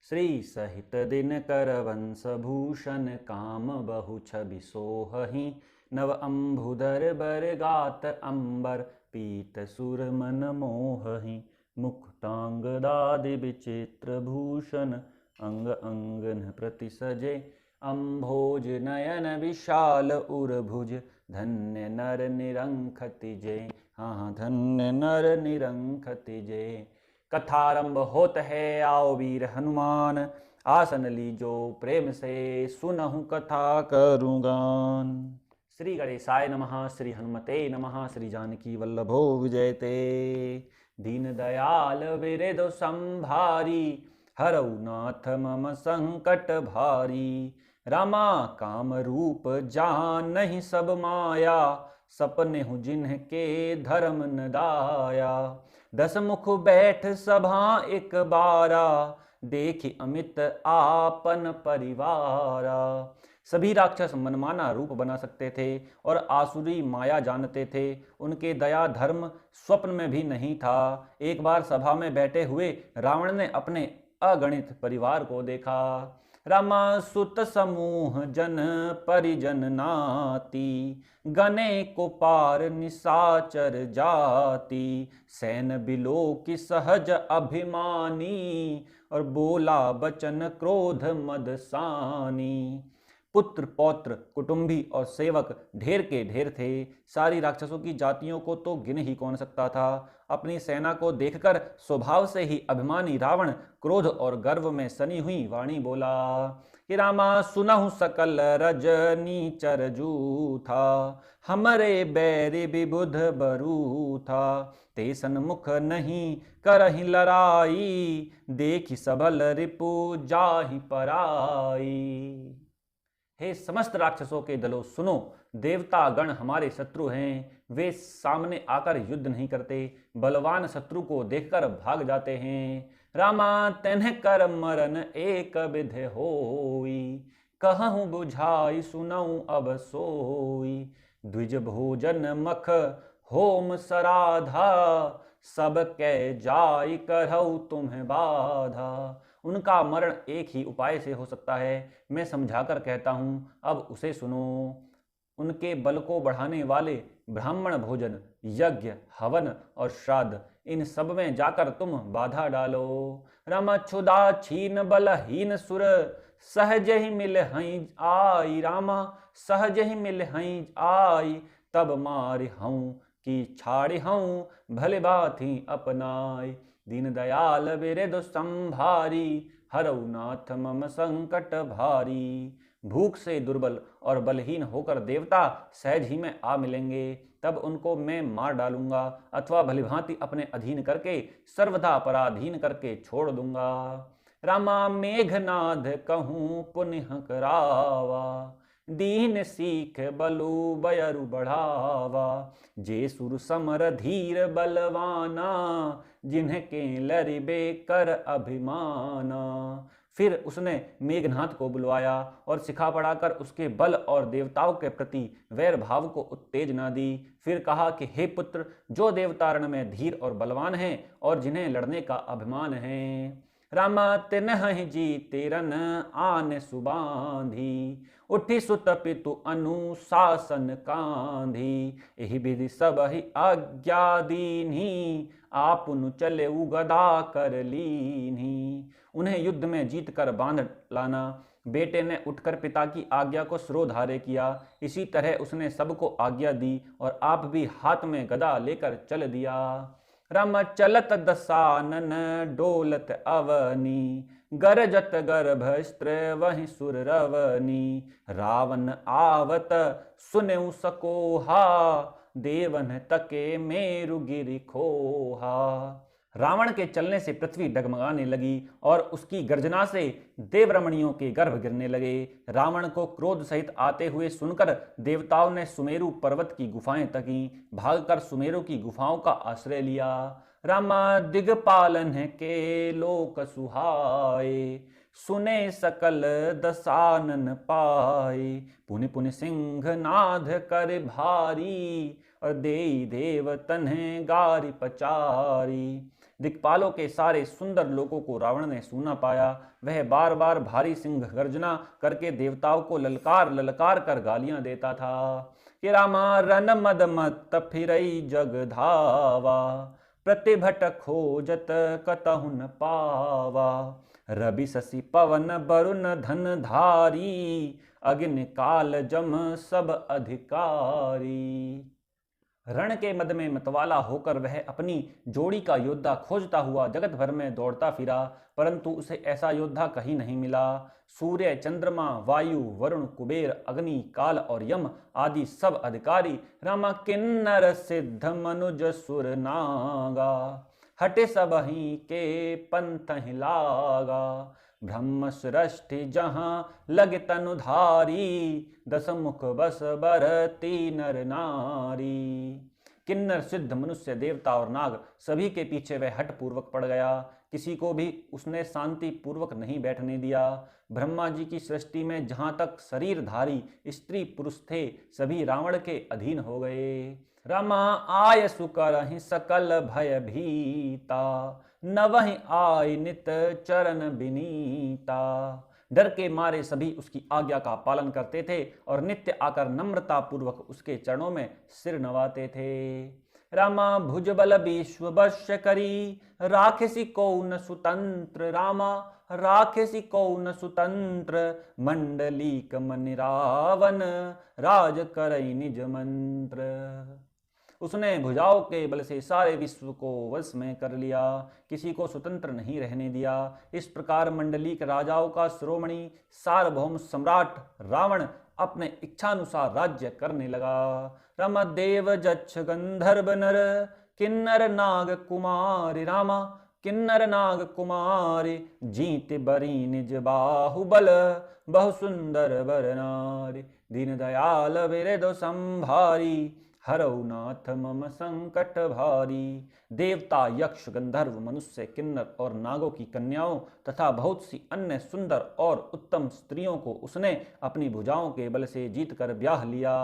श्री सहित दिनकर वंश भूषण काम बहु छवि सोहहि नव अम्बुदर बर गात अंबर पीत सुर मन मोहहि मुक्तांग दादि विचित्र भूषण अंग अंगन प्रति सजे अम्भोज नयन विशाल उर्भुज धन्य नर निरंखति जय। हाँ, धन्य नर निरंखति जय। कथारंभ होत है, आओ वीर हनुमान, आसन लीजो प्रेम से सुनहु कथा करूँगान। श्री गणेशाय नमः, श्री हनुमते नमः, श्री जानकी वल्लभो विजयते। दीन दयाल विरेदो संभारी, हरऊ नाथ मम संकट भारी। रामा काम रूप जानहि सब माया, सपने हूँ जिनके धर्म न दाया। दस मुख बैठ सभा एक बारा, देखि अमित आपन परिवारा। सभी राक्षस मनमाना रूप बना सकते थे और आसुरी माया जानते थे। उनके दया धर्म स्वप्न में भी नहीं था। एक बार सभा में बैठे हुए रावण ने अपने अगणित परिवार को देखा। रामा सुत समूह जन परिजन नाती, गने को पार निशाचर जाति। सैन बिलो की सहज अभिमानी, और बोला बचन क्रोध मदसानी। पुत्र पौत्र कुटुंबी और सेवक ढेर के ढेर थे। सारी राक्षसों की जातियों को तो गिन ही कौन सकता था। अपनी सेना को देखकर स्वभाव से ही अभिमानी रावण क्रोध और गर्व में सनी हुई वाणी बोला कि रामा सुनहु सकल रजनी चरजू था, हमरे बैरी विबुध बरू था। ते सन्मुख नहीं करहि लड़ाई, देखि सबल रिपु जाहि पराई। हे समस्त राक्षसों के दलों सुनो, देवता गण हमारे शत्रु हैं। वे सामने आकर युद्ध नहीं करते, बलवान शत्रु को देखकर भाग जाते हैं। रामा तेन्ह कर मरन एक विधि होई, कहूँ बुझाई सुनऊँ अब सोई। द्विज भोजन मख होम सराधा, सब कै जाय करहु तुम्हें बाधा। उनका मरण एक ही उपाय से हो सकता है, मैं समझाकर कहता हूँ, अब उसे सुनो। उनके बल को बढ़ाने वाले ब्राह्मण भोजन, यज्ञ, हवन और श्राद्ध, इन सब में जाकर तुम बाधा डालो। रमक्षुदा छीन बलहीन सुर, सहज ही मिल हई आई। रामा सहज ही मिल हई आई, तब मार हूँ कि छाड़ हूँ भले बात ही अपनाई। दीन दयाल विरेद संभारी, हरऊ नाथ मम संकट भारी। भूख से दुर्बल और बलहीन होकर देवता सहज ही में आ मिलेंगे, तब उनको मैं मार डालूंगा अथवा भलीभांति अपने अधीन करके सर्वदा पराधीन करके छोड़ दूंगा। रामा मेघनाद कहूँ पुनः करावा, दीन सीख बलु बयरु बढ़ावा। जे सुर समर धीर बलवाना, जिन्हके लरिबे कर अभिमाना। फिर उसने मेघनाथ को बुलवाया और सिखा पढ़ाकर उसके बल और देवताओं के प्रति वैर भाव को उत्तेजना दी। फिर कहा कि हे पुत्र, जो देवतारण में धीर और बलवान हैं और जिन्हें लड़ने का अभिमान है, रामा तिन्ह जीतेरन आन सुबांधी। उठी सुत पितु अनुशासन कांधी, एहि विधि सब ही आज्ञा दीन्ही। आपुनु चले गदा कर लीन्ही। उन्हें युद्ध में जीत कर बांध लाना। बेटे ने उठकर पिता की आज्ञा को सिरोधार्य किया। इसी तरह उसने सबको आज्ञा दी और आप भी हाथ में गदा लेकर चल दिया। रम चलत दसानन डोलत अवनी, गरजत गर्भ स्त्र वहि सुर रवनी। रावण आवत सुनेउ सकोहा, देवन तके मेरु गिरि खोहा। रावण के चलने से पृथ्वी डगमगाने लगी और उसकी गर्जना से देवरमणियों के गर्भ गिरने लगे। रावण को क्रोध सहित आते हुए सुनकर देवताओं ने सुमेरु पर्वत की गुफाएं तकी। भागकर सुमेरु की गुफाओं का आश्रय लिया। रामा दिगपालन के लोक सुहाए, सुने सकल दसानन पाए। पुनि पुनि सिंह नाद कर भारी, और देई देव तन्हे गारी पचारी। दिक्पालों के सारे सुंदर लोकों को रावण ने सूना पाया। वह बार बार भारी सिंह गर्जना करके देवताओं को ललकार ललकार कर गालियां देता था कि रामा रन मद मत फिरई जग धावा, प्रतिभट खोजत कतहु न पावा, रवि शशि पवन वरुण धन धारी, अग्नि काल जम सब अधिकारी। रण के मद में मतवाला होकर वह अपनी जोड़ी का योद्धा खोजता हुआ जगत भर में दौड़ता फिरा, परंतु उसे ऐसा योद्धा कहीं नहीं मिला। सूर्य, चंद्रमा, वायु, वरुण, कुबेर, अग्नि, काल और यम आदि सब अधिकारी रामा किन्नर सिद्ध मनुज सुर नागा, हटे सब ही के पंथ ही लागा। ब्रह्म सृष्टि जहाँ लगे तनुधारी, दस मुख बस बरती नर नारी। किन्नर, सिद्ध, मनुष्य, देवता और नाग सभी के पीछे वह हठ पूर्वक पड़ गया। किसी को भी उसने शांति पूर्वक नहीं बैठने दिया। ब्रह्मा जी की सृष्टि में जहाँ तक शरीरधारी स्त्री पुरुष थे सभी रावण के अधीन हो गए। रमा आय सुकर सकल भय भीता, नवहि आय नित चरण बिनीता। डर के मारे सभी उसकी आज्ञा का पालन करते थे और नित्य आकर नम्रता पूर्वक उसके चरणों में सिर नवाते थे। रामा भुजबल विश्व वश करी, राखेसी कौन सुतंत्र। रामा राखेसी कौन सुतंत्र, मंडलीक मनि रावण, राज करई निज मंत्र। उसने भुजाओं के बल से सारे विश्व को वश में कर लिया, किसी को स्वतंत्र नहीं रहने दिया। इस प्रकार मंडलीक राजाओं का शिरोमणि सार्वभौम सम्राट रावण अपने इच्छानुसार राज्य करने लगा। रम देव जच्छ गंधर्व नर, किन्नर नाग कुमारी। रामा किन्नर नाग कुमारी, जीत बरी निज बाहुबल, बहु सुंदर बर नारी। दीन दयाल बिरदो संभारी, हरौ नाथ मम संकट भारी। देवता, यक्ष, गंधर्व, मनुष्य, किन्नर और नागों की कन्याओं तथा बहुत सी अन्य सुंदर और उत्तम स्त्रियों को उसने अपनी भुजाओं के बल से जीतकर ब्याह लिया।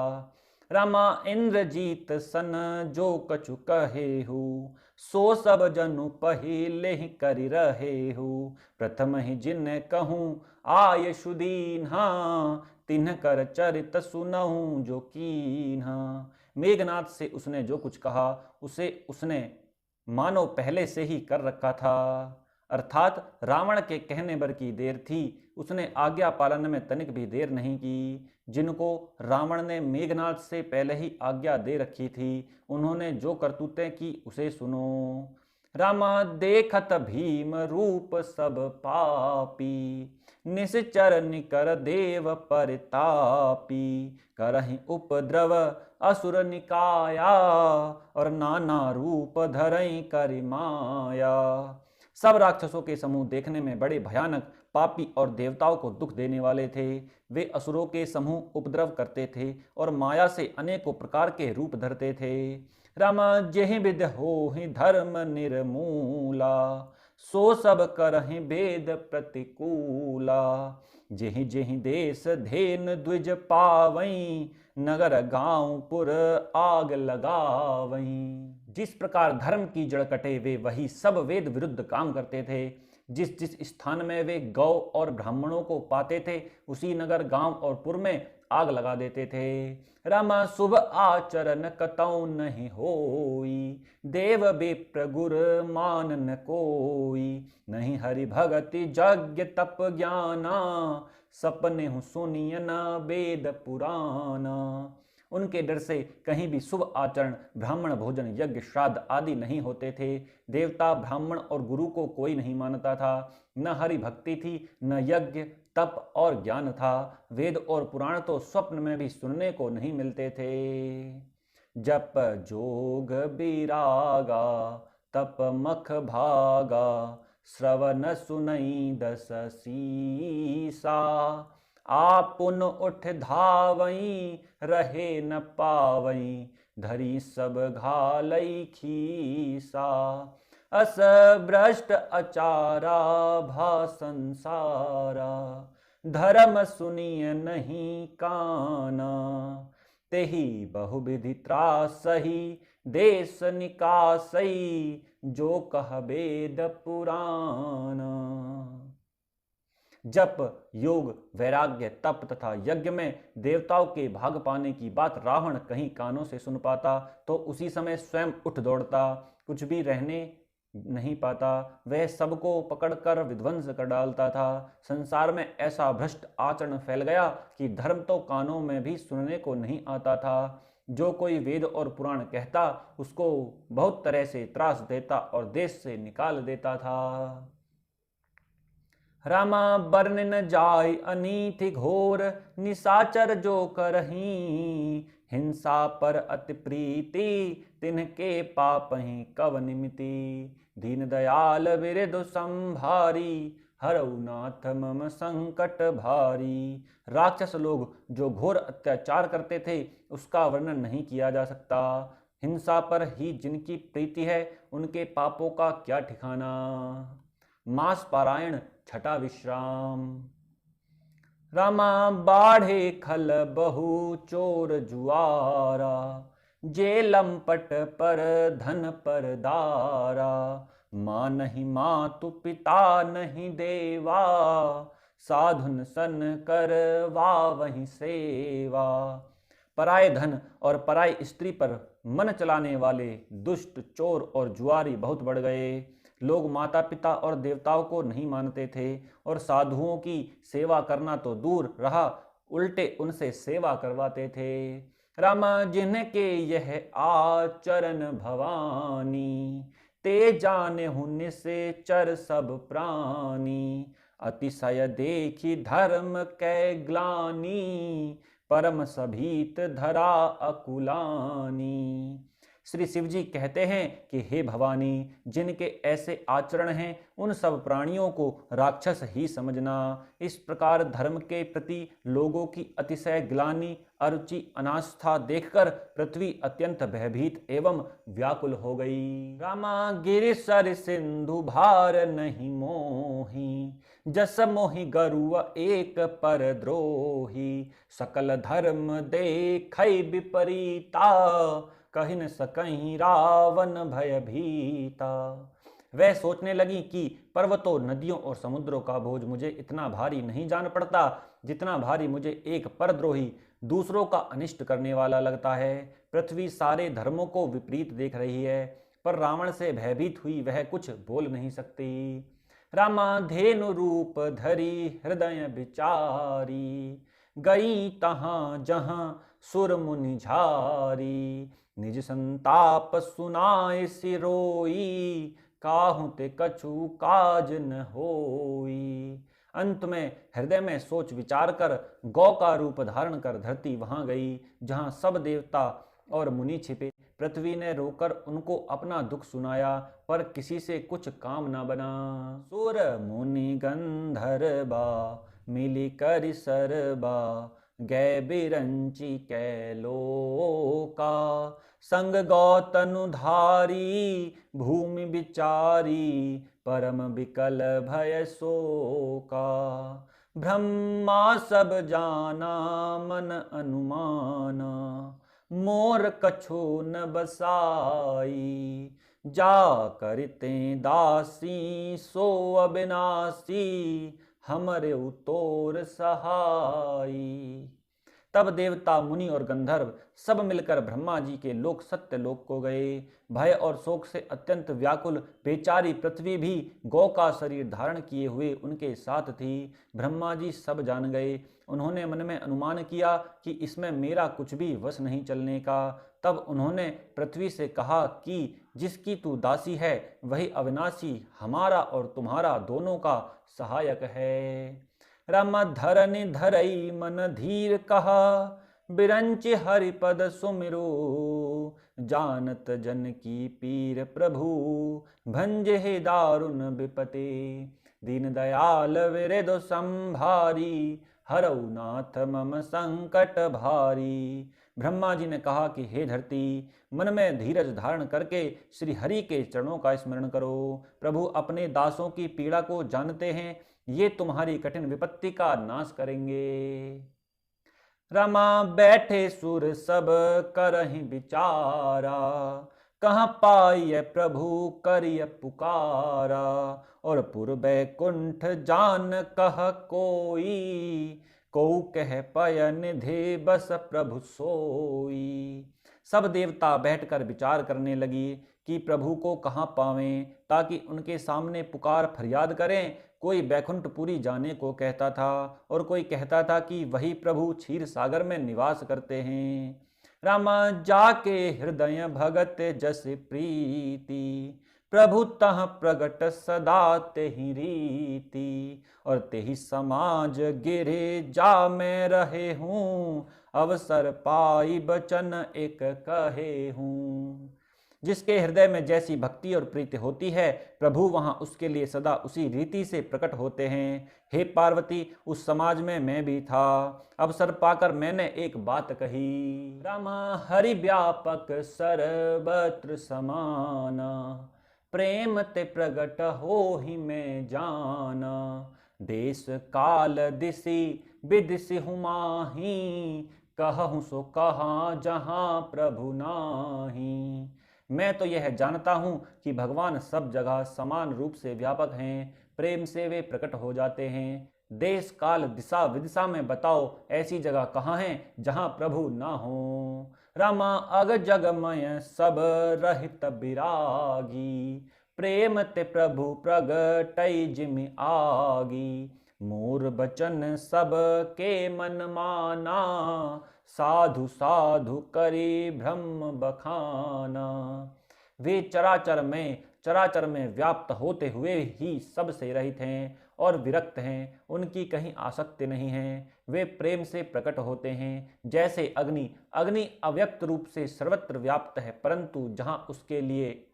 रामा इंद्रजीत सन जो कछु कहे हु, सो सब जनु पहिले ही करि रहे हु। प्रथम ही जिन कहूँ आय सुदीन्हा, तिन्ह कर चरित सुनहु जो कीन्हा। मेघनाथ से उसने जो कुछ कहा उसे उसने मानो पहले से ही कर रखा था, अर्थात रावण के कहने भर की देर थी। उसने आज्ञा पालन में तनिक भी देर नहीं की। जिनको रावण ने मेघनाथ से पहले ही आज्ञा दे रखी थी उन्होंने जो करतूतें की उसे सुनो। रामा देखत भीम रूप सब पापी, निश्चर निकर देव परितापी। करहि उपद्रव असुर निकाया, और नाना रूप धरई करि माया। सब राक्षसों के समूह देखने में बड़े भयानक, पापी और देवताओं को दुख देने वाले थे। वे असुरों के समूह उपद्रव करते थे और माया से अनेकों प्रकार के रूप धरते थे। रामा जेहि विध होहि धर्म निर्मूला, सो सब करहि वेद प्रतिकूला। जेहि जेहि देश धेन द्विज पावई, नगर गांव पुर आग लगावई। जिस प्रकार धर्म की जड़ कटे वे वही सब वेद विरुद्ध काम करते थे। जिस जिस स्थान में वे गौ और ब्राह्मणों को पाते थे उसी नगर गांव और पुर में आग लगा देते थे। रामा शुभ आचरण कतौ नहीं होई, देव विप्र गुर मान न कोई। नहीं हरि भगति यज्ञ तप ज्ञाना, सपने हूँ सुनिय न वेद पुराना। उनके डर से कहीं भी शुभ आचरण, ब्राह्मण भोजन, यज्ञ, श्राद्ध आदि नहीं होते थे। देवता, ब्राह्मण और गुरु को कोई नहीं मानता था। न हरि भक्ति थी, न यज्ञ, तप और ज्ञान था। वेद और पुराण तो स्वप्न में भी सुनने को नहीं मिलते थे। जप जोग विरागा, तप मख भागा, श्रवण सुनई दस सीसा। आपुन उठ धावई, रहे न पावई, धरी सब घालई खीसा। अस भ्रष्ट अचारा भा संसारा, धर्म सुनिय नहीं काना। तेहि बहुविधि त्रासही, देश निकासई जो कह वेद पुराण। जप, योग, वैराग्य, तप तथा यज्ञ में देवताओं के भाग पाने की बात रावण कहीं कानों से सुन पाता तो उसी समय स्वयं उठ दौड़ता, कुछ भी रहने नहीं पाता। वह सबको पकड़कर विध्वंस कर डालता था। संसार में ऐसा भ्रष्ट आचरण फैल गया कि धर्म तो कानों में भी सुनने को नहीं आता था। जो कोई वेद और पुराण कहता उसको बहुत तरह से त्रास देता और देश से निकाल देता था। रामा बरन न जाय अनीति घोर, निशाचर जो करही, हिंसा पर अति प्रीति, तिनके पापहि कव निमिति। दीन दयाल विरधु संभारी, हरऊ नाथ मम संकट भारी। राक्षस लोग जो घोर अत्याचार करते थे उसका वर्णन नहीं किया जा सकता। हिंसा पर ही जिनकी प्रीति है उनके पापों का क्या ठिकाना। मास पारायण छठा विश्राम। रामा बाढ़े खल बहु चोर जुआरा, जे लंपट पर धन पर दारा। माँ नहीं मातु पिता नहीं देवा, साधुन सन करवा वहीं सेवा। पराये धन और पराई स्त्री पर मन चलाने वाले दुष्ट, चोर और जुआरी बहुत बढ़ गए। लोग माता पिता और देवताओं को नहीं मानते थे और साधुओं की सेवा करना तो दूर रहा, उल्टे उनसे सेवा करवाते थे। रामा जिनके यह आचरण भवानी, ते जाने हुन से चर सब प्राणी। अतिशय देखी धर्म कै ग्लानी, परम सभीत धरा अकुलानी। श्री शिव जी कहते हैं कि हे भवानी, जिनके ऐसे आचरण हैं उन सब प्राणियों को राक्षस ही समझना। इस प्रकार धर्म के प्रति लोगों की अतिशय ग्लानि, अरुचि, अनास्था देखकर पृथ्वी अत्यंत भयभीत एवं व्याकुल हो गई। रामा गिर सर सिंधु भार नहीं मोही, जस मोहि गरुआ एक पर द्रोही। सकल धर्म देखै विपरीता, कहि न सकहीं रावण भयभीता। वह सोचने लगी कि पर्वतों, नदियों और समुद्रों का बोझ मुझे इतना भारी नहीं जान पड़ता जितना भारी मुझे एक परद्रोही, दूसरों का अनिष्ट करने वाला लगता है। पृथ्वी सारे धर्मों को विपरीत देख रही है, पर रावण से भयभीत हुई वह कुछ बोल नहीं सकती। रामा धेनु रूप धरी हृदय विचारी, गई तहां जहां सुर मुनि झारी। निज संताप सुनाए सिरोई, काहू ते कछु काज न होई। अंत में हृदय में सोच विचार कर गौ का रूप धारण कर धरती वहां गई जहां सब देवता और मुनि छिपे। पृथ्वी ने रोकर उनको अपना दुख सुनाया, पर किसी से कुछ काम न बना। सुर मुनि गंधर्वा मिली कर सरबा, गै बिरंची कैलोका। संग गौतनुधारी भूमि विचारी, परम विकल भय शोका। ब्रह्मा सब जाना मन अनुमाना, मोर कछु न बसाई। जा करते दासी सो अविनाशी, हमरे उतोर सहाई। तब देवता, मुनि और गंधर्व सब मिलकर ब्रह्मा जी के लोक सत्य लोक को गए। भय और शोक से अत्यंत व्याकुल बेचारी पृथ्वी भी गौ का शरीर धारण किए हुए उनके साथ थी। ब्रह्मा जी सब जान गए। उन्होंने मन में अनुमान किया कि इसमें मेरा कुछ भी वश नहीं चलने का। तब उन्होंने पृथ्वी से कहा कि जिसकी तू दासी है वही अविनाशी हमारा और तुम्हारा दोनों का सहायक है। राम धरनि धरई मन धीर कहा, बिरंच हरिपद सुमिरो। जानत जन की पीर प्रभु, भंजे हे दारुण विपते। दीन दयाल विरधु संभारी, हरऊ नाथ मम संकट भारी। ब्रह्मा जी ने कहा कि हे धरती, मन में धीरज धारण करके श्री हरि के चरणों का स्मरण करो। प्रभु अपने दासों की पीड़ा को जानते हैं, ये तुम्हारी कठिन विपत्ति का नाश करेंगे। रमा बैठे सुर सब करहि विचारा, कहाँ पाइय प्रभु करिय पुकारा, और पुर बैकुंठ जान कह कोई, को कह पय निधि बस प्रभु सोई। सब देवता बैठकर विचार करने लगी कि प्रभु को कहाँ पावें ताकि उनके सामने पुकार फरियाद करें। कोई बैकुंठपुरी जाने को कहता था और कोई कहता था कि वही प्रभु क्षीर सागर में निवास करते हैं। रामा जाके हृदय भगत जस प्रीति, प्रभु तह प्रगट सदा तेहि रीति, और तेहि समाज गिरे जा मैं रहे हूँ, अवसर पाई बचन एक कहे हूँ। जिसके हृदय में जैसी भक्ति और प्रीति होती है, प्रभु वहां उसके लिए सदा उसी रीति से प्रकट होते हैं। हे पार्वती, उस समाज में मैं भी था। अवसर पाकर मैंने एक बात कही। रामा हरि व्यापक सर्वत्र समाना, प्रेम ते प्रगट हो ही मैं जाना। देश काल दिशि विदिशि हूँ माही, कहूँ सो कहाँ जहाँ प्रभु नाही। मैं तो यह जानता हूँ कि भगवान सब जगह समान रूप से व्यापक हैं, प्रेम से वे प्रकट हो जाते हैं। देश काल दिशा विदिशा में बताओ ऐसी जगह कहाँ है जहाँ प्रभु ना हो। रामा अग जगमय सब रहित बिरागी, प्रेम ते प्रभु प्रगटै जिमि आगी। मोर बचन सब के मन माना, साधु साधु करी ब्रह्म बखाना। वे चराचर में व्याप्त होते हुए ही सब से रहित हैं और विरक्त हैं, उनकी कहीं आसक्ति नहीं है। वे प्रेम से प्रकट होते हैं जैसे अग्नि। अग्नि अव्यक्त रूप से सर्वत्र व्याप्त है, परंतु जहां उसके लिए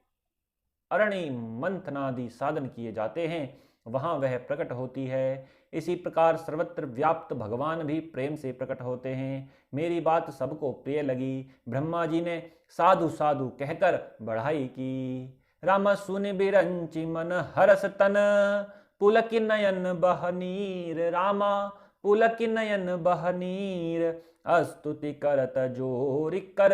अरणि मंथनादि साधन किए जाते हैं वहां वह प्रकट होती है। इसी प्रकार सर्वत्र व्याप्त भगवान भी प्रेम से प्रकट होते हैं। मेरी बात सबको प्रिय लगी। ब्रह्मा जी ने साधु साधु कहकर बढ़ाई की। राम सुन बिरंचि मन हरस तन, पुलक नयन बहनीर। रामा पुलक नयन बहनीर, स्तुति करत जोर कर,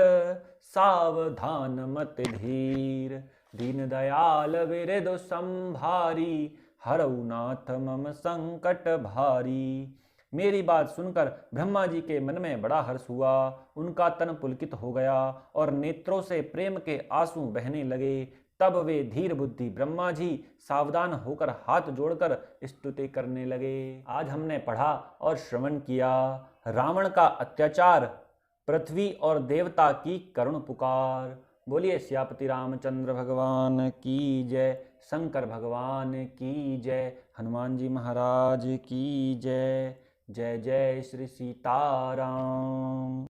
सावधान मत धीर। दीन दयाल विरद संभारी, हरऊ नाथ मम संकट भारी। मेरी बात सुनकर ब्रह्मा जी के मन में बड़ा हर्ष हुआ। उनका तन पुलकित हो गया और नेत्रों से प्रेम के आंसू बहने लगे। तब वे धीर बुद्धि ब्रह्मा जी सावधान होकर हाथ जोड़कर स्तुति करने लगे। आज हमने पढ़ा और श्रवण किया रावण का अत्याचार, पृथ्वी और देवता की करुण पुकार। बोलिए सियापति रामचंद्र भगवान की जय, शंकर भगवान की जय, हनुमान जी महाराज की जय। जय जय श्री सीताराम।